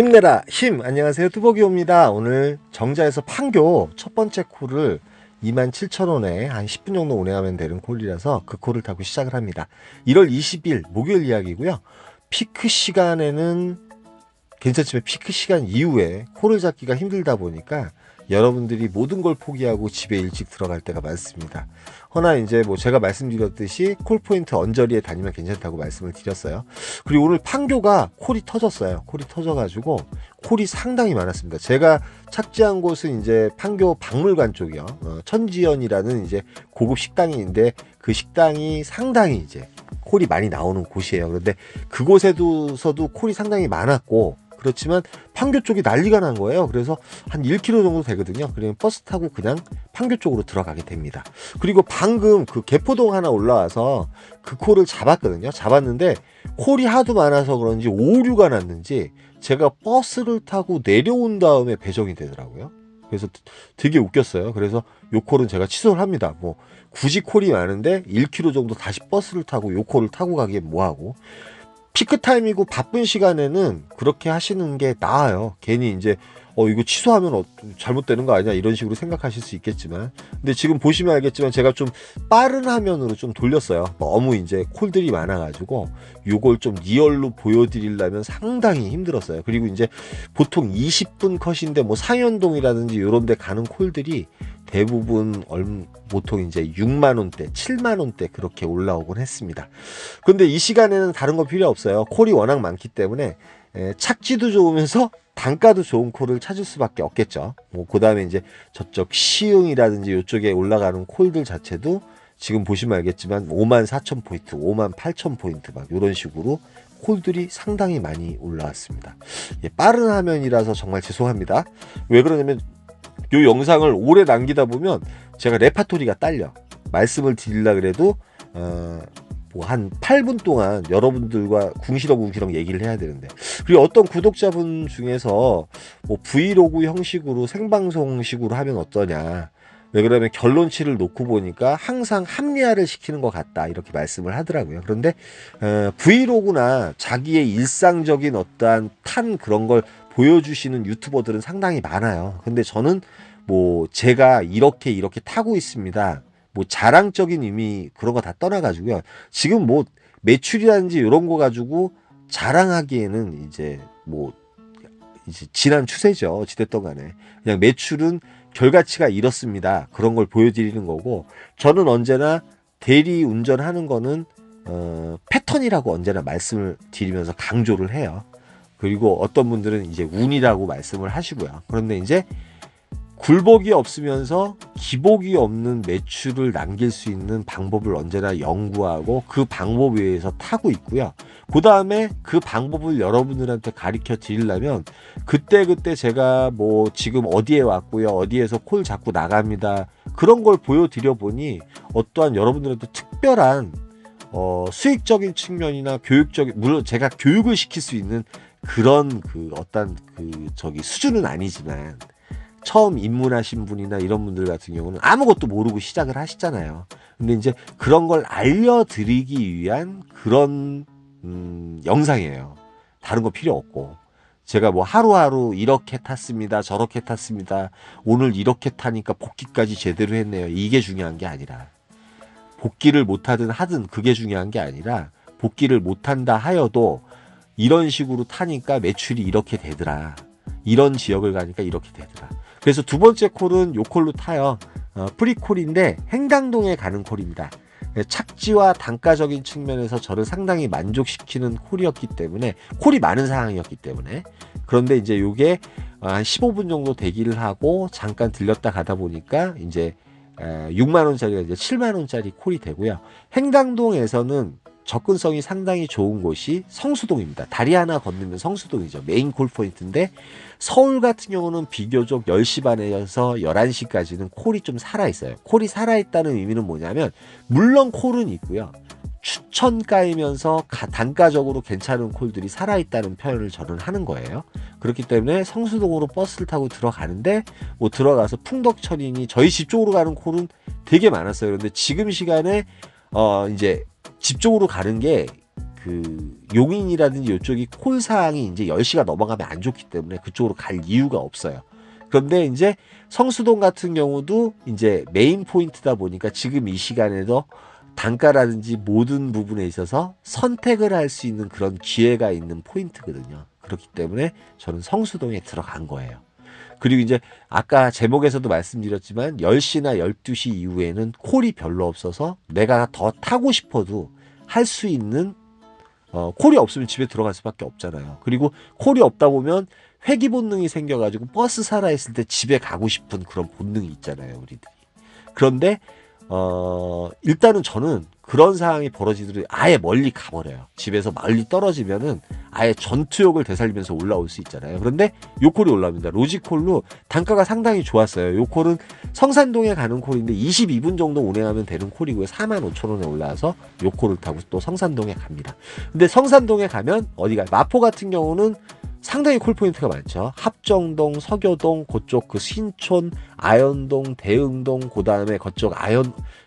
힘내라 힘. 안녕하세요, 뚜벅이옵니다. 오늘 정자에서 판교 첫 번째 콜을 27,000원에 한 10분 정도 운행하면 되는 콜이라서 그 콜을 타고 시작을 합니다. 1월 20일 목요일 이야기고요. 피크 시간에는 괜찮지만 피크 시간 이후에 콜을 잡기가 힘들다 보니까 여러분들이 모든 걸 포기하고 집에 일찍 들어갈 때가 많습니다. 허나 이제 뭐 제가 말씀드렸듯이 콜포인트 언저리에 다니면 괜찮다고 말씀을 드렸어요. 그리고 오늘 판교가 콜이 터졌어요. 콜이 터져가지고 콜이 상당히 많았습니다. 제가 착지한 곳은 이제 판교 박물관 쪽이요. 천지연이라는 이제 고급 식당인데 그 식당이 상당히 이제 콜이 많이 나오는 곳이에요. 그런데 그곳에서도 콜이 상당히 많았고, 그렇지만 판교 쪽이 난리가 난 거예요. 그래서 한 1km 정도 되거든요. 그러면 버스 타고 그냥 판교 쪽으로 들어가게 됩니다. 그리고 방금 그 개포동 하나 올라와서 그 콜을 잡았거든요. 잡았는데 콜이 하도 많아서 그런지 오류가 났는지 제가 버스를 타고 내려온 다음에 배정이 되더라고요. 그래서 되게 웃겼어요. 그래서 요 콜은 제가 취소를 합니다. 뭐 굳이 콜이 많은데 1km 정도 다시 버스를 타고 요 콜을 타고 가기엔 뭐하고. 피크타임이고 바쁜 시간에는 그렇게 하시는 게 나아요. 괜히 이제 이거 취소하면 잘못되는 거 아니야 이런 식으로 생각하실 수 있겠지만, 근데 지금 보시면 알겠지만 제가 좀 빠른 화면으로 좀 돌렸어요. 너무 이제 콜들이 많아가지고 요걸 좀 리얼로 보여드리려면 상당히 힘들었어요. 그리고 이제 보통 20분 컷인데 뭐 상현동이라든지 이런 데 가는 콜들이 대부분 보통 이제 6만원대 7만원대 그렇게 올라오곤 했습니다. 근데 이 시간에는 다른 거 필요 없어요. 콜이 워낙 많기 때문에 착지도 좋으면서 단가도 좋은 콜을 찾을 수밖에 없겠죠. 뭐 그 다음에 이제 저쪽 시흥이라든지 이쪽에 올라가는 콜들 자체도 지금 보시면 알겠지만 54,000포인트 58,000포인트 막 이런 식으로 콜들이 상당히 많이 올라왔습니다. 빠른 화면이라서 정말 죄송합니다. 왜 그러냐면 이 영상을 오래 남기다 보면 제가 레파토리가 딸려. 말씀을 드리려 그래도 뭐 한 8분 동안 여러분들과 궁시렁궁시렁 얘기를 해야 되는데, 그리고 어떤 구독자분 중에서 뭐 브이로그 형식으로 생방송식으로 하면 어떠냐, 왜 그러면 결론치를 놓고 보니까 항상 합리화를 시키는 것 같다 이렇게 말씀을 하더라고요. 그런데 브이로그나 자기의 일상적인 어떠한 그런 걸 보여주시는 유튜버들은 상당히 많아요. 근데 저는 뭐 제가 이렇게 타고 있습니다, 뭐 자랑적인 의미 그런 거 다 떠나가지고요. 지금 뭐 매출이라든지 이런 거 가지고 자랑하기에는 이제 뭐 이제 지난 추세죠. 어찌됐든 간에 그냥 매출은 결과치가 이렇습니다. 그런 걸 보여드리는 거고, 저는 언제나 대리 운전하는 거는 패턴이라고 언제나 말씀을 드리면서 강조를 해요. 그리고 어떤 분들은 이제 운이라고 말씀을 하시고요. 그런데 이제 굴복이 없으면서 기복이 없는 매출을 남길 수 있는 방법을 언제나 연구하고 그 방법 외에서 타고 있고요. 그 다음에 그 방법을 여러분들한테 가르쳐 드리려면 그때 제가 뭐 지금 어디에 왔고요, 어디에서 콜 잡고 나갑니다, 그런 걸 보여드려 보니 어떠한 여러분들한테 특별한 수익적인 측면이나 교육적인, 물론 제가 교육을 시킬 수 있는 그런 수준은 아니지만, 처음 입문하신 분이나 이런 분들 같은 경우는 아무것도 모르고 시작을 하시잖아요. 근데 이제 그런 걸 알려드리기 위한 그런 영상이에요. 다른 거 필요 없고, 제가 뭐 하루하루 이렇게 탔습니다, 저렇게 탔습니다, 오늘 이렇게 타니까 복귀까지 제대로 했네요, 이게 중요한 게 아니라, 복귀를 못하든 하든 그게 중요한 게 아니라, 복귀를 못한다 하여도 이런 식으로 타니까 매출이 이렇게 되더라, 이런 지역을 가니까 이렇게 되더라. 그래서 두 번째 콜은 요 콜로 타요. 프리콜인데 행당동에 가는 콜입니다. 착지와 단가적인 측면에서 저를 상당히 만족시키는 콜이었기 때문에, 콜이 많은 상황이었기 때문에. 그런데 이제 요게 한 15분 정도 대기를 하고 잠깐 들렸다 가다 보니까 이제 6만원짜리가 이제 7만원짜리 콜이 되고요. 행당동에서는 접근성이 상당히 좋은 곳이 성수동입니다. 다리 하나 건너면 성수동이죠. 메인 콜 포인트인데, 서울 같은 경우는 비교적 10시 반에서 11시까지는 콜이 좀 살아있어요. 콜이 살아있다는 의미는 뭐냐면, 물론 콜은 있고요, 추천가이면서 단가적으로 괜찮은 콜들이 살아있다는 표현을 저는 하는 거예요. 그렇기 때문에 성수동으로 버스를 타고 들어가는데, 뭐 들어가서 풍덕천이니 저희 집 쪽으로 가는 콜은 되게 많았어요. 그런데 지금 시간에 이제 집 쪽으로 가는 게 그 용인이라든지 이쪽이 콜 사항이 이제 10시가 넘어가면 안 좋기 때문에 그쪽으로 갈 이유가 없어요. 그런데 이제 성수동 같은 경우도 이제 메인 포인트다 보니까 지금 이 시간에도 단가라든지 모든 부분에 있어서 선택을 할 수 있는 그런 기회가 있는 포인트거든요. 그렇기 때문에 저는 성수동에 들어간 거예요. 그리고 이제 아까 제목에서도 말씀드렸지만 10시나 12시 이후에는 콜이 별로 없어서 내가 더 타고 싶어도 할 수 있는 콜이 없으면 집에 들어갈 수밖에 없잖아요. 그리고 콜이 없다 보면 회귀 본능이 생겨가지고 버스 살아있을 때 집에 가고 싶은 그런 본능이 있잖아요, 우리들이. 그런데 일단은 저는 그런 상황이 벌어지더라도 아예 멀리 가버려요. 집에서 멀리 떨어지면은 아예 전투욕을 되살리면서 올라올 수 있잖아요. 그런데 요 콜이 올라옵니다. 로지콜로 단가가 상당히 좋았어요. 요 콜은 성산동에 가는 콜인데 22분 정도 운행하면 되는 콜이고요. 45,000원에 올라와서 요 콜을 타고 또 성산동에 갑니다. 근데 성산동에 가면 어디가 마포 같은 경우는 상당히 콜포인트가 많죠. 합정동, 서교동, 그쪽 그 신촌, 아현동, 대흥동, 그 다음에 그쪽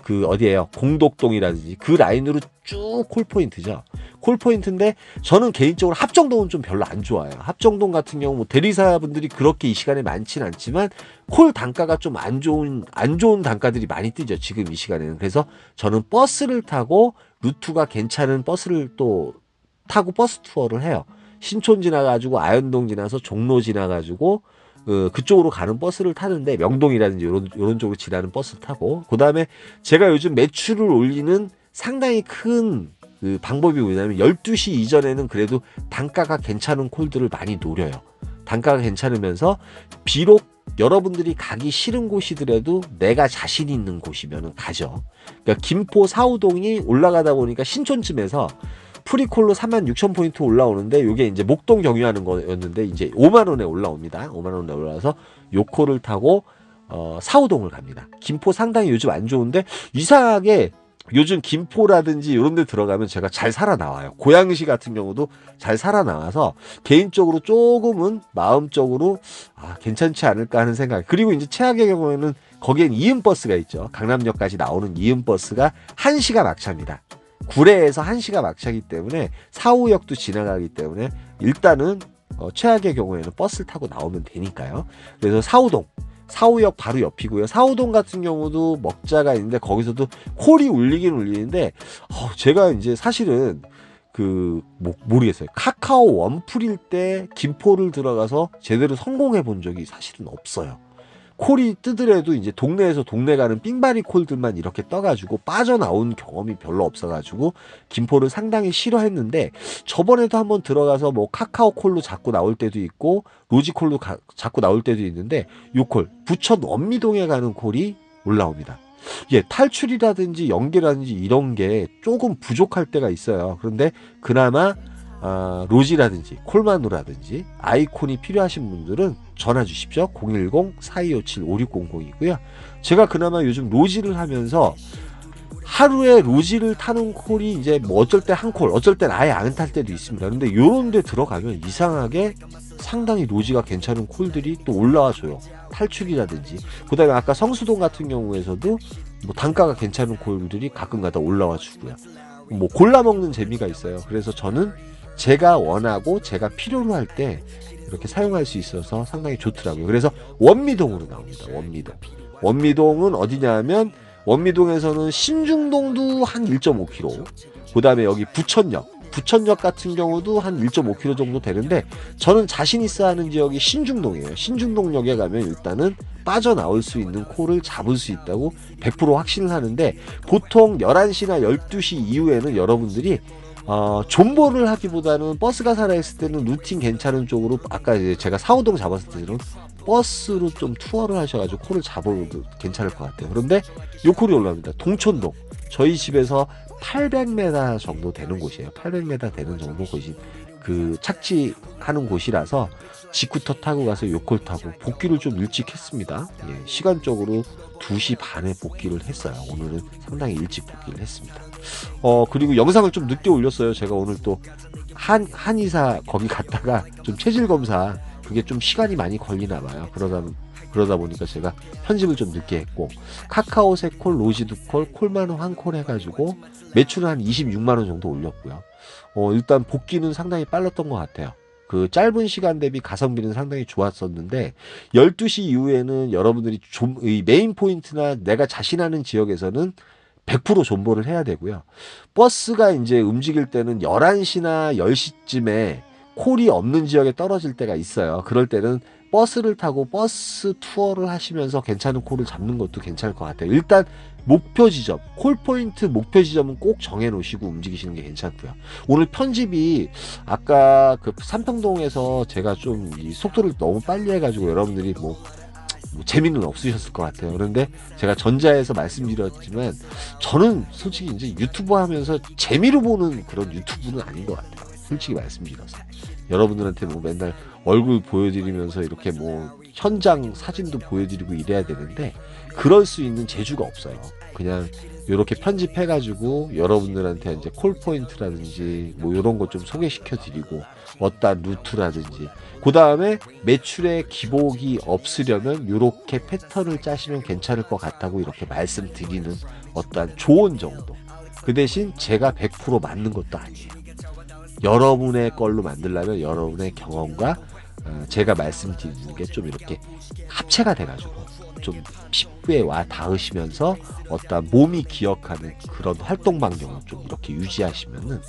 그 어디에요? 공덕동이라든지 그 라인으로 쭉 콜포인트죠. 콜포인트인데 저는 개인적으로 합정동은 좀 별로 안 좋아요. 합정동 같은 경우 뭐 대리사분들이 그렇게 이 시간에 많지는 않지만 콜 단가가 좀 안 좋은 단가들이 많이 뜨죠. 지금 이 시간에는. 그래서 저는 버스를 타고 루트가 괜찮은 버스를 또 타고 버스 투어를 해요. 신촌 지나가지고 아현동 지나서 종로 지나가지고 그쪽으로 가는 버스를 타는데 명동이라든지 이런 쪽으로 지나는 버스를 타고 그 다음에 제가 요즘 매출을 올리는 상당히 큰 그 방법이 뭐냐면 12시 이전에는 그래도 단가가 괜찮은 콜들을 많이 노려요. 단가가 괜찮으면서 비록 여러분들이 가기 싫은 곳이더라도 내가 자신 있는 곳이면 가죠. 그러니까 김포 사우동이 올라가다 보니까 신촌쯤에서 프리콜로 36,000포인트 올라오는데 이게 이제 목동 경유하는 거였는데 이제 5만원에 올라옵니다. 5만원에 올라와서 요 콜을 타고 사우동을 갑니다. 김포 상당히 요즘 안 좋은데 이상하게 요즘 김포라든지 이런 데 들어가면 제가 잘 살아나와요. 고양시 같은 경우도 잘 살아나와서 개인적으로 조금은 마음적으로 괜찮지 않을까 하는 생각. 그리고 이제 최악의 경우에는 거기엔 이음버스가 있죠. 강남역까지 나오는 이음버스가 1시가 막차입니다. 구례에서 1시가 막차기 때문에 사후역도 지나가기 때문에 일단은 최악의 경우에는 버스를 타고 나오면 되니까요. 그래서 사후역 바로 옆이고요. 사후동 같은 경우도 먹자가 있는데 거기서도 콜이 울리긴 울리는데 제가 이제 사실은 모르겠어요. 카카오 원풀일 때 김포를 들어가서 제대로 성공해 본 적이 사실은 없어요. 콜이 뜨더라도 이제 동네에서 동네 가는 삥바리 콜들만 이렇게 떠가지고 빠져나온 경험이 별로 없어가지고 김포를 상당히 싫어했는데 저번에도 한번 들어가서 뭐 카카오 콜로 자꾸 나올 때도 있고 로지 콜로 자꾸 나올 때도 있는데 요 콜 부천 원미동에 가는 콜이 올라옵니다. 예, 탈출이라든지 연계라든지 이런 게 조금 부족할 때가 있어요. 그런데 그나마 로지라든지 콜마누라든지 아이콘이 필요하신 분들은 전화 주십시오. 010-4257-5600이고요. 제가 그나마 요즘 로지를 하면서 하루에 로지를 타는 콜이 이제 뭐 어쩔 때 한 콜, 어쩔 땐 아예 안 탈 때도 있습니다. 근데 요런 데 들어가면 이상하게 상당히 로지가 괜찮은 콜들이 또 올라와줘요. 탈출이라든지. 그 다음에 아까 성수동 같은 경우에서도 뭐 단가가 괜찮은 콜들이 가끔가다 올라와 주고요. 뭐 골라 먹는 재미가 있어요. 그래서 저는 제가 원하고 제가 필요로 할 때 이렇게 사용할 수 있어서 상당히 좋더라고요. 그래서 원미동으로 나옵니다. 원미동은 어디냐면 원미동에서는 신중동도 한 1.5km, 그 다음에 여기 부천역 같은 경우도 한 1.5km 정도 되는데 저는 자신 있어 하는 지역이 신중동이에요. 신중동역에 가면 일단은 빠져나올 수 있는 콜을 잡을 수 있다고 100% 확신을 하는데 보통 11시나 12시 이후에는 여러분들이 존버를 하기보다는 버스가 살아있을 때는 루팅 괜찮은 쪽으로 아까 이제 제가 사우동 잡았을 때는 버스로 좀 투어를 하셔가지고 콜을 잡아도 괜찮을 것 같아요. 그런데 요 콜이 올라옵니다. 동촌동 저희 집에서 800m 정도 되는 곳이에요. 800m 되는 정도 곳이 그 착지하는 곳이라서 직구터 타고 가서 요 콜 타고 복귀를 좀 일찍 했습니다. 예, 시간적으로 2시 반에 복귀를 했어요. 오늘은 상당히 일찍 복귀를 했습니다. 그리고 영상을 좀 늦게 올렸어요. 제가 오늘 또 한의사 거기 갔다가 좀 체질 검사 그게 좀 시간이 많이 걸리나 봐요. 그러다 보니까 제가 편집을 좀 늦게 했고, 카카오색 콜, 로지드 콜, 콜만 황콜 해가지고 매출은 한 26만 원 정도 올렸고요. 일단 복귀는 상당히 빨랐던 것 같아요. 그 짧은 시간 대비 가성비는 상당히 좋았었는데 12시 이후에는 여러분들이 이 메인 포인트나 내가 자신하는 지역에서는 100% 존버를 해야 되고요. 버스가 이제 움직일 때는 11시나 10시쯤에 콜이 없는 지역에 떨어질 때가 있어요. 그럴 때는 버스를 타고 버스 투어를 하시면서 괜찮은 콜을 잡는 것도 괜찮을 것 같아요. 일단 목표 지점, 콜 포인트 목표 지점은 꼭 정해 놓으시고 움직이시는 게 괜찮고요. 오늘 편집이 아까 그 삼평동에서 제가 좀 이 속도를 너무 빨리 해가지고 여러분들이 뭐 재미는 없으셨을 것 같아요. 그런데 제가 전자에서 말씀드렸지만 저는 솔직히 이제 유튜브 하면서 재미로 보는 그런 유튜브는 아닌 것 같아요. 솔직히 말씀드려서 여러분들한테 뭐 맨날 얼굴 보여드리면서 이렇게 뭐 현장 사진도 보여드리고 이래야 되는데 그럴 수 있는 재주가 없어요. 그냥 이렇게 편집해가지고 여러분들한테 이제 콜 포인트라든지 뭐 이런 거 좀 소개시켜 드리고 어떤 루트라든지 그 다음에 매출에 기복이 없으려면 이렇게 패턴을 짜시면 괜찮을 것 같다고 이렇게 말씀드리는 어떤 조언 정도. 그 대신 제가 100% 맞는 것도 아니에요. 여러분의 걸로 만들려면 여러분의 경험과 제가 말씀드리는 게 좀 이렇게 합체가 돼가지고 좀 피부에 와 닿으시면서 어떤 몸이 기억하는 그런 활동 반경을 좀 이렇게 유지하시면은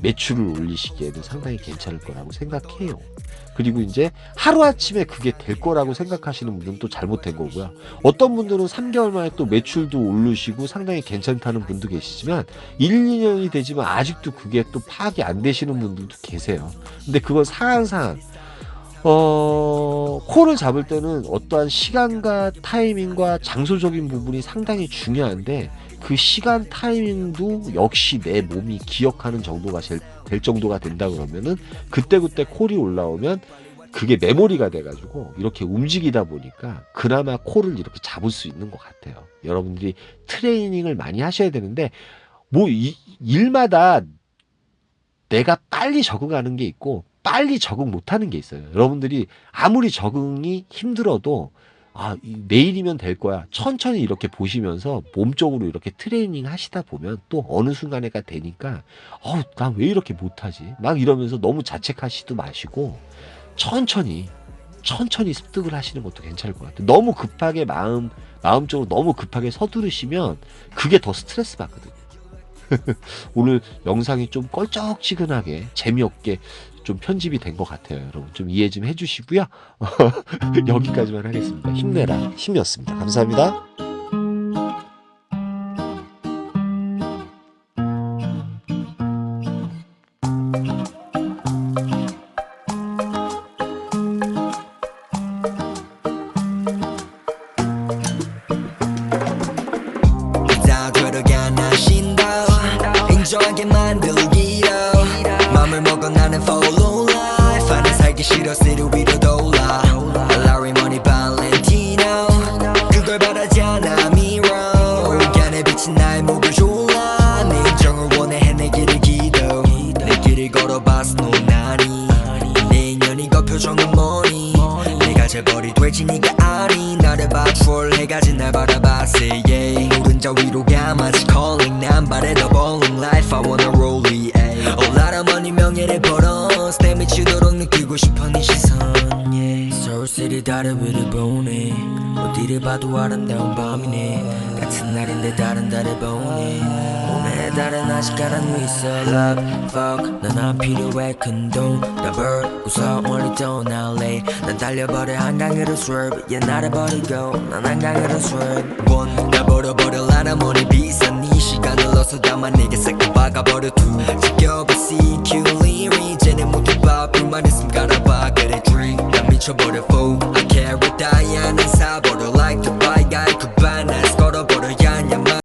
매출을 올리시기에는 상당히 괜찮을 거라고 생각해요. 그리고 이제 하루아침에 그게 될 거라고 생각하시는 분들은 또 잘못된 거고요. 어떤 분들은 3개월 만에 또 매출도 오르시고 상당히 괜찮다는 분도 계시지만 1, 2년이 되지만 아직도 그게 또 파악이 안 되시는 분들도 계세요. 근데 그건 상황 콜을 잡을 때는 어떠한 시간과 타이밍과 장소적인 부분이 상당히 중요한데 그 시간 타이밍도 역시 내 몸이 기억하는 정도가 될 정도가 된다 그러면은 그때그때 콜이 올라오면 그게 메모리가 돼가지고 이렇게 움직이다 보니까 그나마 콜을 이렇게 잡을 수 있는 것 같아요. 여러분들이 트레이닝을 많이 하셔야 되는데 뭐 일마다 내가 빨리 적응하는 게 있고 빨리 적응 못하는 게 있어요. 여러분들이 아무리 적응이 힘들어도 내일이면 될 거야. 천천히 이렇게 보시면서 몸쪽으로 이렇게 트레이닝 하시다 보면 또 어느 순간에가 되니까 난 왜 이렇게 못하지? 막 이러면서 너무 자책하시도 마시고 천천히 습득을 하시는 것도 괜찮을 것 같아요. 너무 급하게 마음적으로 너무 급하게 서두르시면 그게 더 스트레스 받거든요. 오늘 영상이 좀 껄쩍지근하게 재미없게 좀 편집이 된 것 같아요. 여러분 좀 이해 좀 해주시고요. 여기까지만 하겠습니다. 힘내라 힘이었습니다. 감사합니다. 인정하게 만들기로 맘을 먹어 나는 follow life 아니 살기 싫어 city 위로 돌아 Larry Money Valentino 그걸 바라지 않아 mirror 안에 비친 나의 목을 졸라 내 인정을 원해 해내기를 기도 내 길을 걸어봤어 노나니 내 인연이 그 표정은 뭐니 내가 재벌이 될지 네가 아니 나를 봐 troll 해가지 날 바라봤어 yeah 노른자 위로 가 마치 calling 난 바래 더 bowling life I wanna roll it all out of money 명예를 벌어 내 미치도록 느끼고 싶어 네 시선 yeah 서울시리 다른 위를 보네 어디를 봐도 아름다운 밤이네 같은 날인데 다른 달을 보네 오늘의 달은 아직 가라앉아 있어 love fuck 난 안 필요해 큰돈 다 벌고서 멀리 떠날래 난 달려버려 한강으로 swerve yeah 나를 버리고 난 한강으로 swerve 나 버려버려 라라머니 비싼 네 시간을 넣어서 담아 내게 싹다 박아버려 two 지겨봐 CQ 리리 이제는 모두 봐 불만 있음 갈아봐 그래 drink 난 미쳐버려 fool